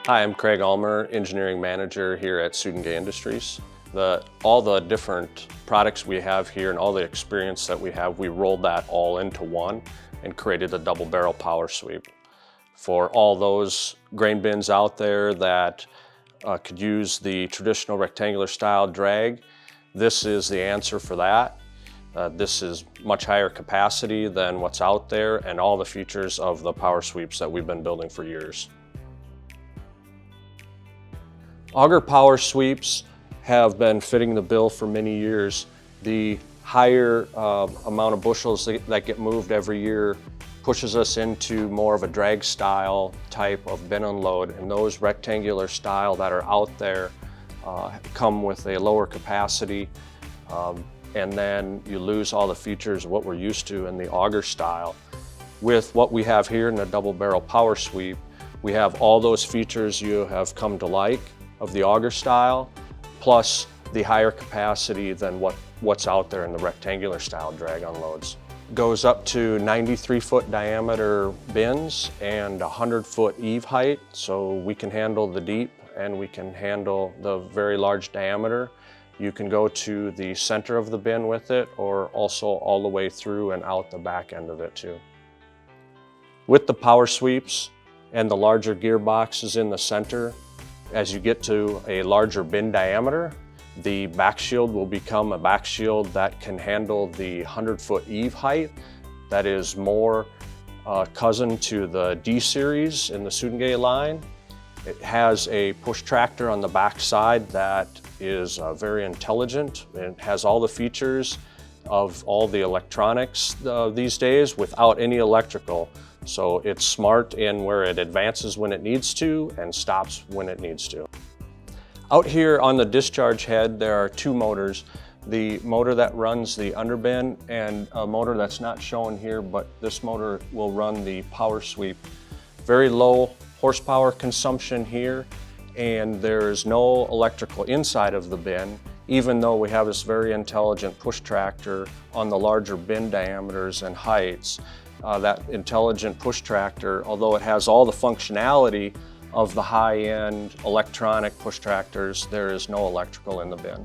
Hi, I'm Craig Ulmer, Engineering Manager here at Sudenga Industries. All the different products we have here and all the experience that we have, we rolled that all into one and created a double barrel power sweep. For all those grain bins out there that could use the traditional rectangular style drag, this is the answer for that. This is much higher capacity than what's out there and all the features of the power sweeps that we've been building for years. Auger power sweeps have been fitting the bill for many years. The higher amount of bushels that get moved every year pushes us into more of a drag style type of bin unload, and those rectangular style that are out there come with a lower capacity, and then you lose all the features of what we're used to in the auger style. With what we have here in the double barrel power sweep, we have all those features you have come to like of the auger style, plus the higher capacity than what's out there in the rectangular style drag unloads. Goes up to 93-foot diameter bins and 100-foot eave height, so we can handle the deep and we can handle the very large diameter. You can go to the center of the bin with it, or also all the way through and out the back end of it too. With the power sweeps and the larger gearboxes in the center, as you get to a larger bin diameter, the back shield will become a back shield that can handle the 100-foot eave height. That is more cousin to the D series in the Sudenga line. It has a push tractor on the back side that is very intelligent. It has all the features of all the electronics these days without any electrical. So it's smart in where it advances when it needs to and stops when it needs to. Out here on the discharge head, there are two motors. The motor that runs the underbin and a motor that's not shown here, but this motor will run the power sweep. Very low horsepower consumption here, and there's no electrical inside of the bin, even though we have this very intelligent push tractor on the larger bin diameters and heights. That intelligent push tractor, although it has all the functionality of the high-end electronic push tractors, there is no electrical in the bin.